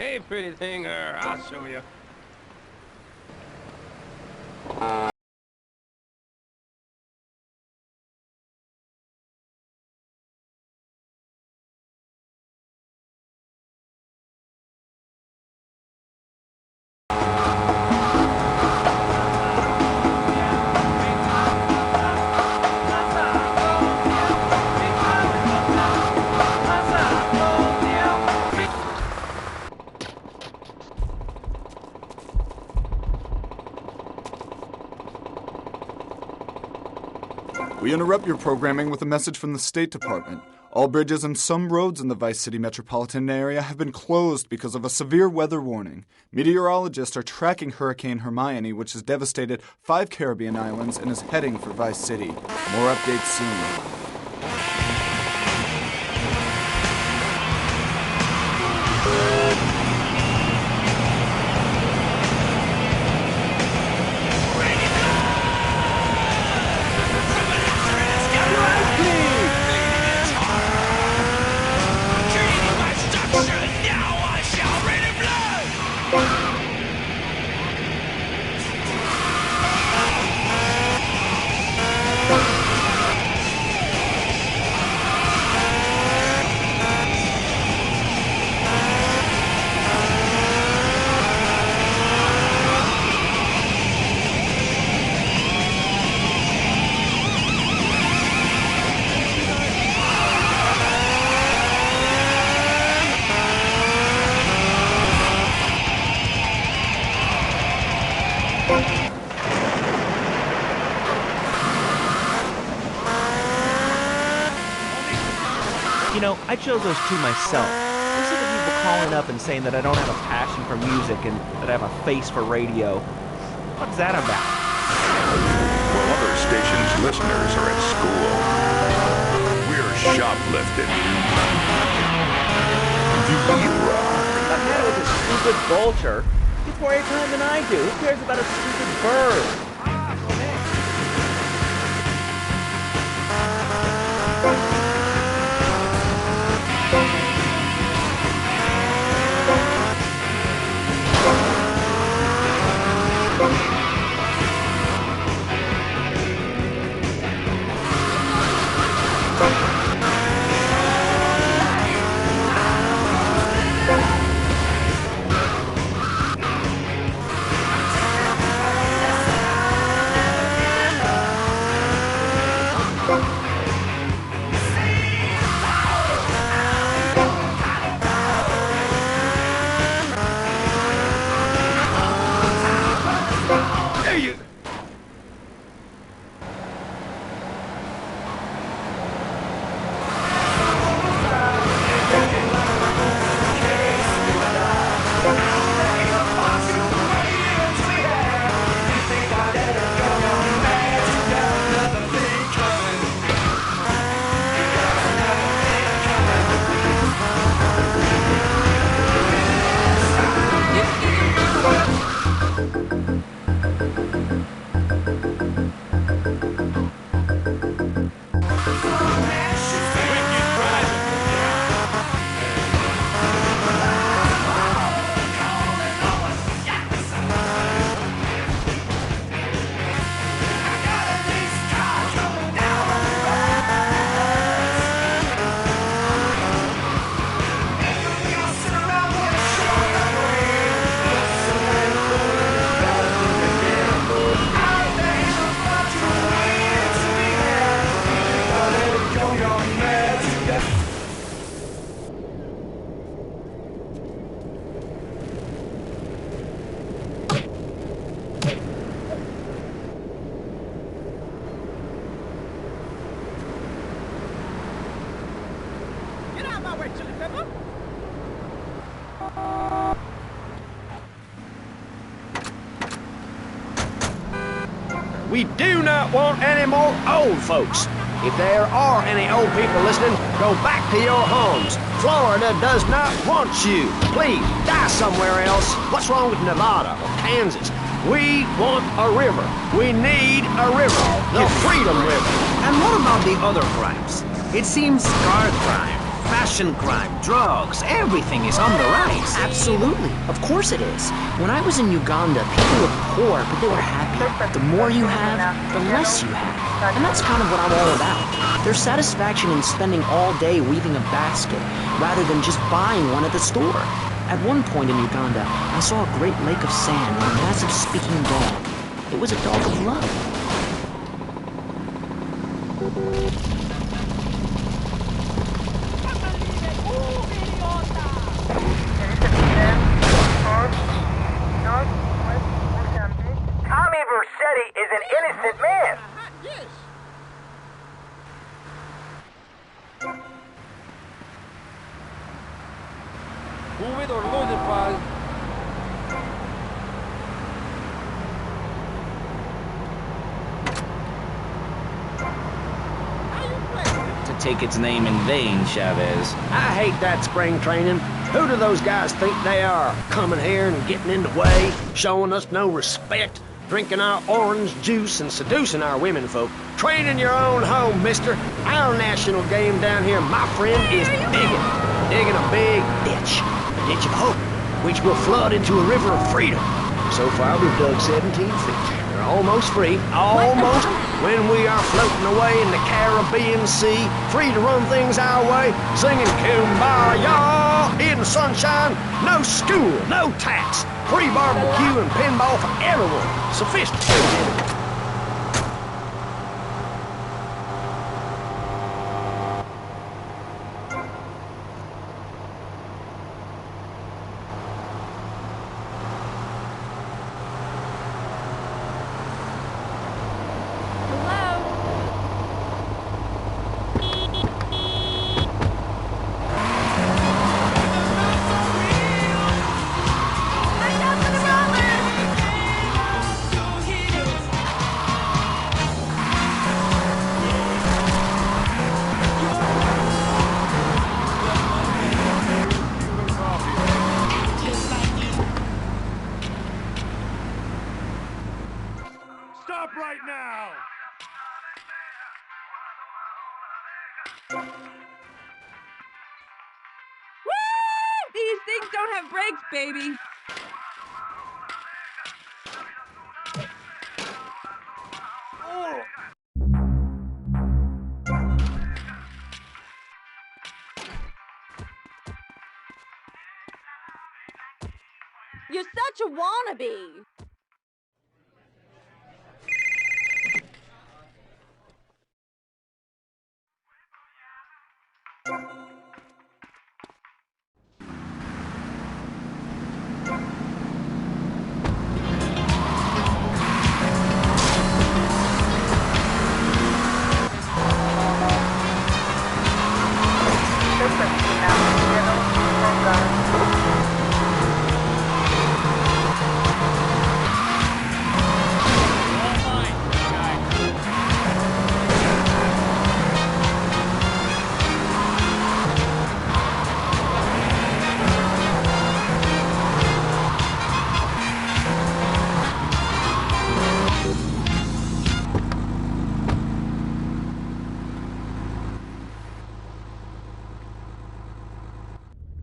Hey, pretty thing, I'll show you. We interrupt your programming with a message from the State Department. All bridges and some roads in the Vice City metropolitan area have been closed because of a severe weather warning. Meteorologists are tracking Hurricane Hermione, which has devastated 5 Caribbean islands and is heading for Vice City. More updates soon. You know, I chose those two myself. Listen to people calling up and saying that I don't have a passion for music and that I have a face for radio. What's that about? Well, other stations' listeners are at school. We're shoplifting. We rock. What's the matter with this stupid vulture? Gets more airtime than I do. Who cares about a stupid bird? We do not want any more old folks. If there are any old people listening, go back to your homes. Florida does not want you. Please, die somewhere else. What's wrong with Nevada or Kansas? We want a river. We need a river. The Freedom River. And what about the other crimes? It seems card crime, Fashion crime, drugs, everything is on the rise. Absolutely. Of course it is. When I was in Uganda, people were poor, but they were happy. The more you have, the less you have. And that's kind of what I'm all about. There's satisfaction in spending all day weaving a basket, rather than just buying one at the store. At one point in Uganda, I saw a great lake of sand and a massive speaking dog. It was a dog of love. Tommy Vercetti is an innocent man. Move it or lose it, pal. To take its name in vain, Chavez. I hate that spring training. Who do those guys think they are? Coming here and getting in the way, showing us no respect, drinking our orange juice and seducing our women folk. Train in your own home, mister. Our national game down here, my friend, is digging. Digging a big ditch. A ditch of hope, which will flood into a river of freedom. So far, we've dug 17 feet. We're almost free. Almost. When we are floating away in the Caribbean Sea, free to run things our way, singing Kumbaya in the sunshine. No school, no tax. Free barbecue and pinball for everyone. Sophisticated. Stop right now! Woo! These things don't have brakes, baby. You're such a wannabe.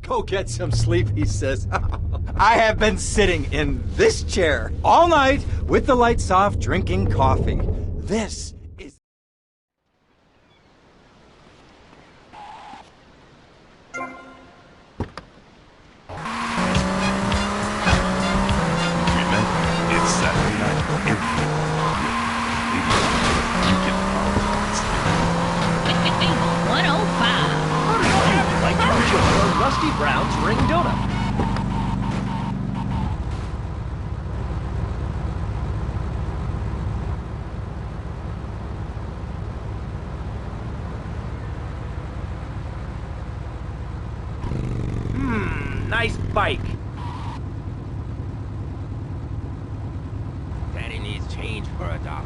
Go get some sleep, he says. I have been sitting in this chair all night with the lights off, drinking coffee. This is... Remember, it's Saturday night. You get 105. Like to enjoy Rusty Brown's Ring Donut. Nice bike. Daddy needs change for a $1.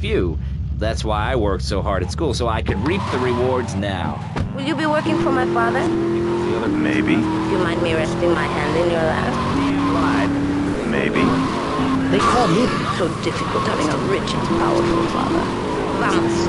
few. That's why I worked so hard at school, so I could reap the rewards now. Will you be working for my father? Maybe. Do you mind me resting my hand in your lap? Maybe. They call me so difficult having a rich and powerful father. Vamos.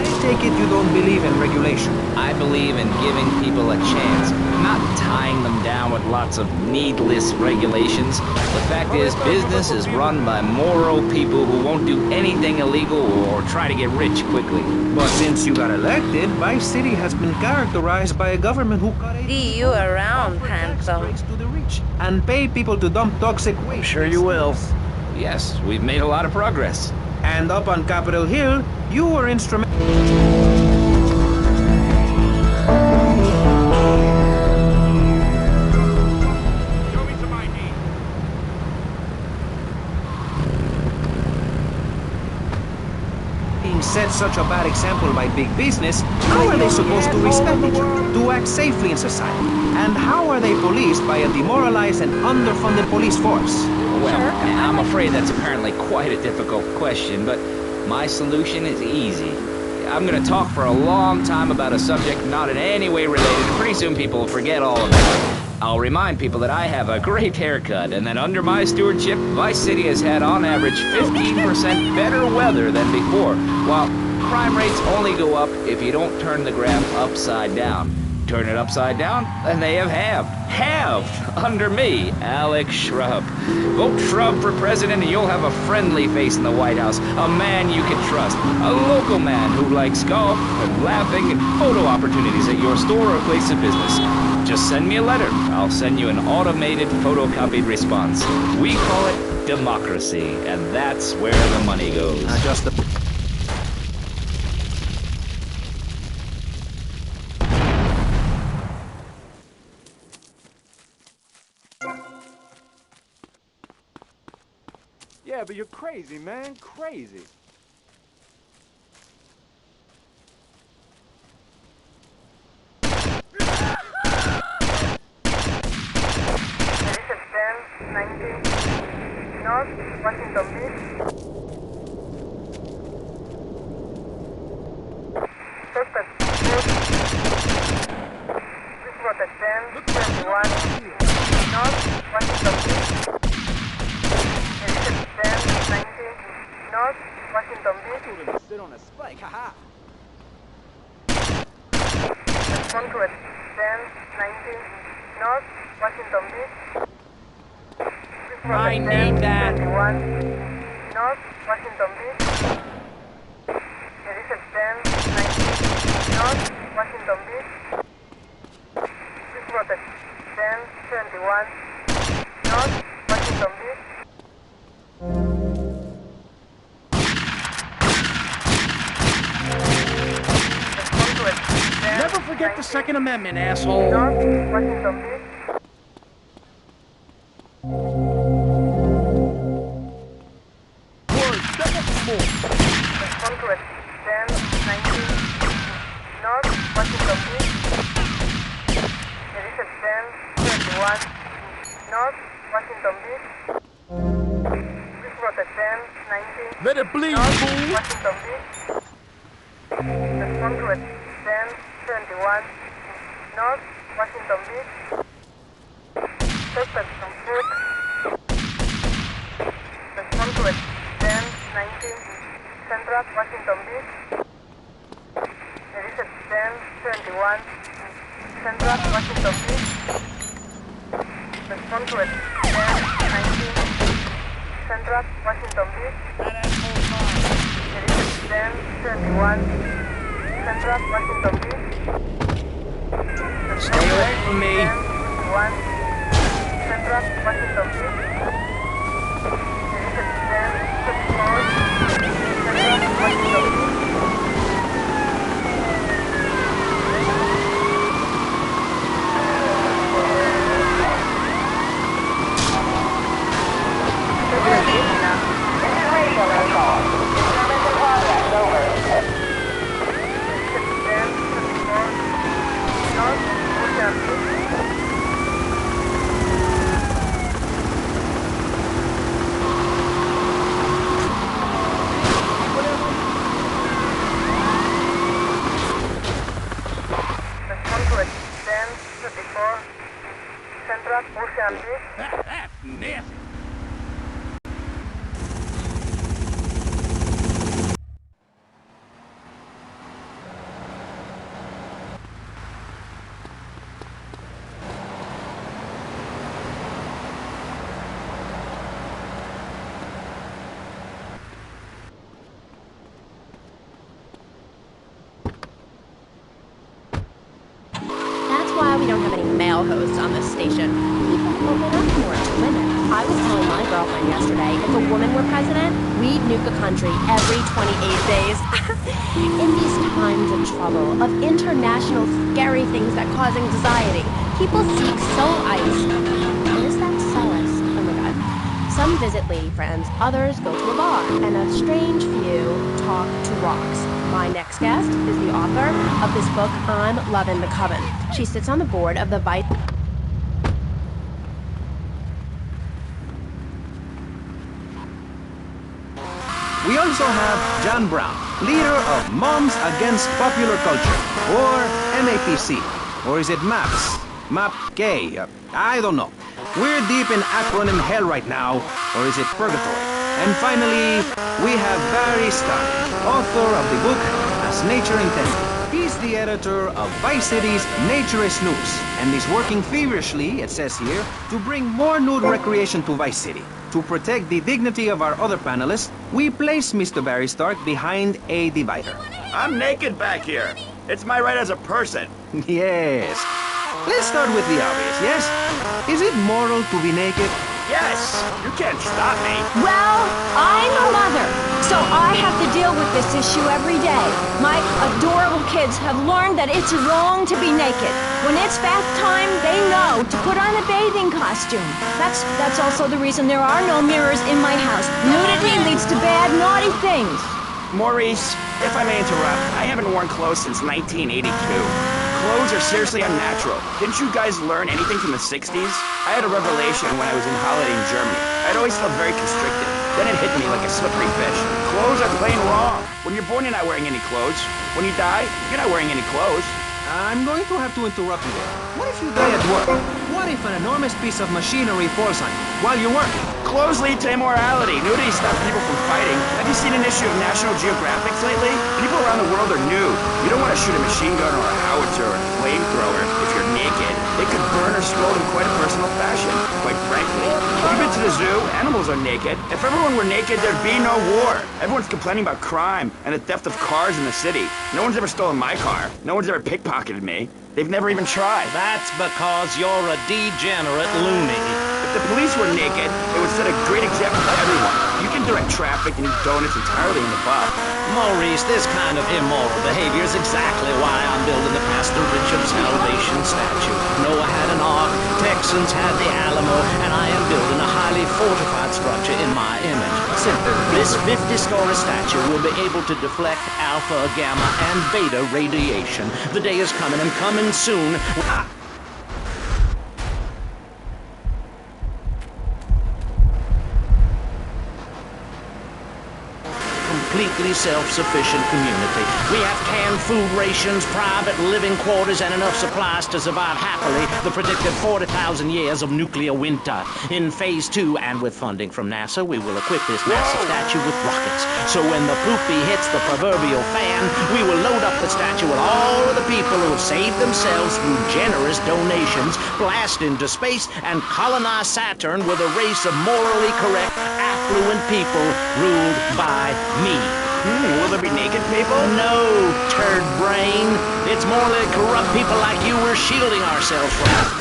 I take it you don't believe in regulation. I believe in giving people a chance, not tying them down with lots of needless regulations. The fact is, business is run by moral people who won't do anything illegal or try to get rich quickly. But since you got elected, Vice City has been characterized by a government who cut See you around, handsome. to the rich and pay people to dump toxic waste. Sure you will. Yes, we've made a lot of progress. And up on Capitol Hill, you were instrumental. Show me some ID. Being set such a bad example by big business, how are they supposed to respect each other, to act safely in society? And how are they policed by a demoralized and underfunded police force? Well, I'm afraid that's apparently quite a difficult question, but my solution is easy. I'm gonna talk for a long time about a subject not in any way related, and pretty soon people will forget all about it. I'll remind people that I have a great haircut, and that under my stewardship, Vice City has had on average 15% better weather than before, while crime rates only go up if you don't turn the graph upside down. Turn it upside down, and they have halved under me, Alex Shrub. Vote Shrub for president and you'll have a friendly face in the White House, a man you can trust, a local man who likes golf and laughing and photo opportunities at your store or place of business. Just send me a letter. I'll send you an automated photocopied response. We call it democracy, and that's where the money goes. Just the... Yeah, but you're crazy, man. Crazy. North, Washington Beach. Suspect foot. This was a 10-21. North, Washington Beach. Edition 10-19. North, Washington Beach. Sit on a spike, haha. Respond to it. 10-19. North, Washington Beach. I need that. 21. North, Washington Beach. Edition 10-19. North, Washington Beach. This was a 10-21. North, Washington Beach. Respond to it. Never forget the Second Amendment, asshole. North, Washington Beach. Respond to it. 10-19. North, Washington Beach. Edition 10-21. North, Washington Beach. This was a 10-19. Let it bleed, North, fool. Washington Beach. Respond to it. 10-21. North, Washington Beach. Suspect on foot. Respond to it. 10-19. Central, Washington Beach. Edition 10-21. Central, Washington Beach. Respond to it. 10-19. Central, Washington Beach. Edition 10-21. Central, Washington Beach. Stay away from me. 10-21. Central, Washington Beach. Edition 10-24. Central, Washington Beach. male hosts on this station. People open up more to women. I was telling my girlfriend yesterday, if a woman were president, we'd nuke a country every 28 days. In these times of trouble, of international scary things that cause anxiety, people seek soul ice. What is that solace? Oh my god. Some visit lady friends, others go to a bar, and a strange few talk to rocks. My next guest is the author of this book, I'm Lovin' the Coven. She sits on the board of the Vice... We also have John Brown, leader of Moms Against Popular Culture, or MAPC. Or is it MAPS? MAPK? I don't know. We're deep in acronym hell right now, or is it purgatory? And finally, we have Barry Stark, author of the book As Nature Intended. He's the editor of Vice City's Naturist News, and is working feverishly, it says here, to bring more nude recreation to Vice City. To protect the dignity of our other panelists, we place Mr. Barry Stark behind a divider. I'm naked back here. It's my right as a person. Yes. Let's start with the obvious, yes? Is it moral to be naked? Yes. You can't stop me. Well, I'm a mother, so I have to deal with this issue every day. My adorable kids have learned that it's wrong to be naked. When it's bath time, they know to put on a bathing costume. That's also the reason there are no mirrors in my house. Nudity leads to bad, naughty things. Maurice, if I may interrupt, I haven't worn clothes since 1982. Clothes are seriously unnatural. Didn't you guys learn anything from the 60s? I had a revelation when I was in holiday in Germany. I'd always felt very constricted. Then it hit me like a slippery fish. Clothes are plain wrong. When you're born, you're not wearing any clothes. When you die, you're not wearing any clothes. I'm going to have to interrupt you there. What if you die at work? What if an enormous piece of machinery falls on you while you're working? Clothes lead to immorality. Nudity stops people from fighting. Have you seen an issue of National Geographic lately? People around the world are nude. You don't want to shoot a machine gun or a howitzer or a flamethrower if you're naked. It could burn or explode in quite a personal fashion, quite frankly. Have you been to the zoo? Animals are naked. If everyone were naked, there'd be no war. Everyone's complaining about crime and the theft of cars in the city. No one's ever stolen my car. No one's ever pickpocketed me. They've never even tried. That's because you're a degenerate loony. If the police were naked, it would set a great example for everyone. You can direct traffic and eat donuts entirely in the buff. Maurice, this kind of immoral behavior is exactly why I'm building the Pastor Richard Salvation statue. Noah had an ark, Texans had the Alamo, and I am building a highly fortified structure in my image. Simple. This 50-story statue will be able to deflect alpha, gamma, and beta radiation. The day is coming, and coming soon. Completely self-sufficient community. We have canned food rations, private living quarters, and enough supplies to survive happily the predicted 40,000 years of nuclear winter. In Phase 2, and with funding from NASA, we will equip this massive statue with rockets. So when the poopy hits the proverbial fan, we will load up the statue with all of the people who have saved themselves through generous donations, blast into space, and colonize Saturn with a race of morally correct, affluent people ruled by me. Will there be naked people? No, turd brain. It's morally corrupt people like you we're shielding ourselves from.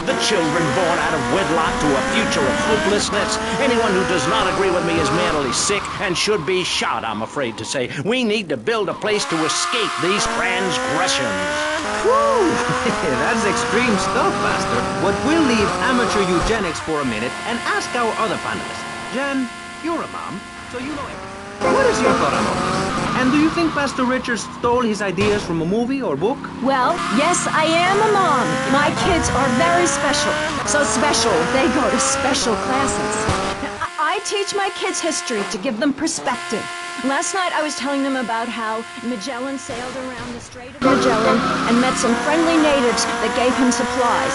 The children born out of wedlock to a future of hopelessness. Anyone who does not agree with me is mentally sick and should be shot, I'm afraid to say. We need to build a place to escape these transgressions. Whew! That's extreme stuff, Pastor. But we'll leave amateur eugenics for a minute and ask our other panelists. Jan, you're a mom, so you know everything. What is your thought on all this? And do you think Pastor Richards stole his ideas from a movie or book? Well, yes, I am a mom. My kids are very special. So special, they go to special classes. I teach my kids history to give them perspective. Last night I was telling them about how Magellan sailed around the Strait of Magellan and met some friendly natives that gave him supplies.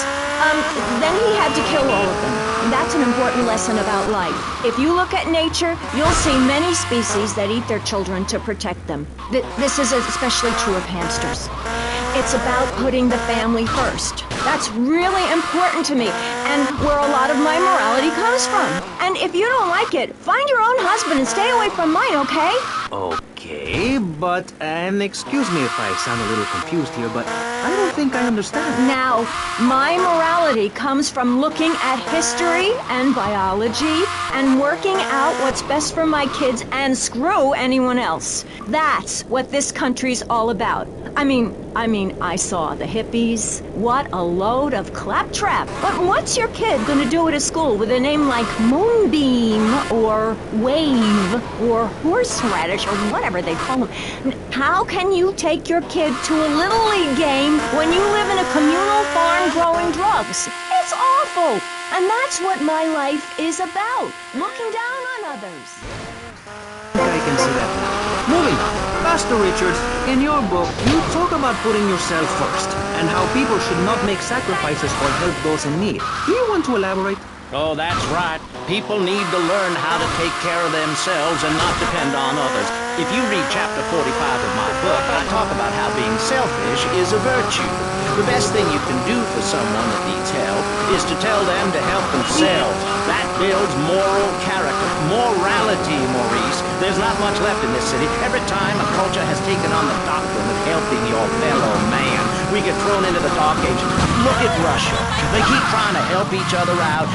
Then he had to kill all of them. And that's an important lesson about life. If you look at nature, you'll see many species that eat their children to protect them. This is especially true of hamsters. It's about putting the family first. That's really important to me, and where a lot of my morality comes from. And if you don't like it, find your own husband and stay away from mine, okay? Okay, but, and excuse me if I sound a little confused here, but I don't think I understand. Now, my morality comes from looking at history and biology and working out what's best for my kids and screw anyone else. That's what this country's all about. I mean, I saw the hippies. What a load of claptrap. But what's your kid gonna do at a school with a name like Moonbeam or Wave or Horseradish or whatever they call them? How can you take your kid to a Little League game when you live in a communal farm growing drugs? It's awful. And that's what my life is about. Looking down on others. I can see that now. Moving on. Pastor Richards, in your book, you talk about putting yourself first and how people should not make sacrifices or help those in need. Do you want to elaborate? Oh, that's right. People need to learn how to take care of themselves and not depend on others. If you read chapter 45 of my book, I talk about how being selfish is a virtue. The best thing you can do for someone that needs help is to tell them to help themselves. That builds moral character, morality, Maurice. There's not much left in this city. Every time a culture has taken on the doctrine of helping your fellow man, we get thrown into the dark ages. Look at Russia. They keep trying to help each other out.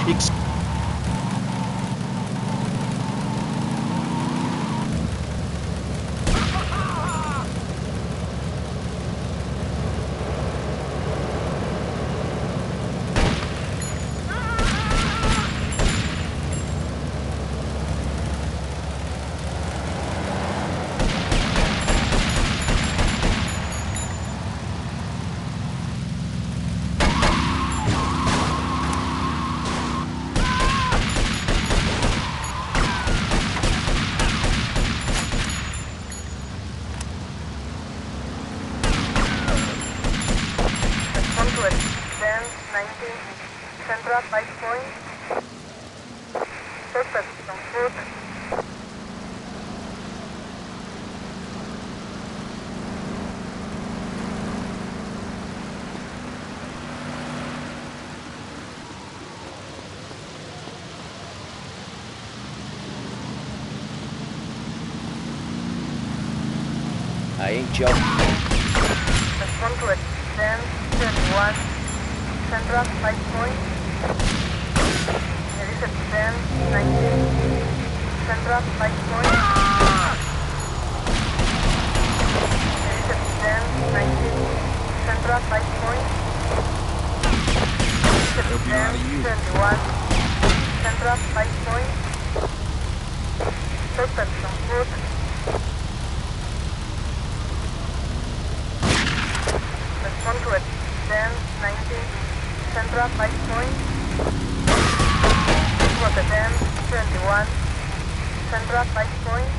Central 5 point. Suspect on foot. I ain't joking. Respond to it. 10, 31. Central 5 point. There is a 10, 19. Central 5 point. There is a 10, 19. Central 5 point. There is a 10, 21. Central 5 point. Suspect on foot. Respond to it. 10, 19. Central 5 point. This was a 10, 21. Central 5 point.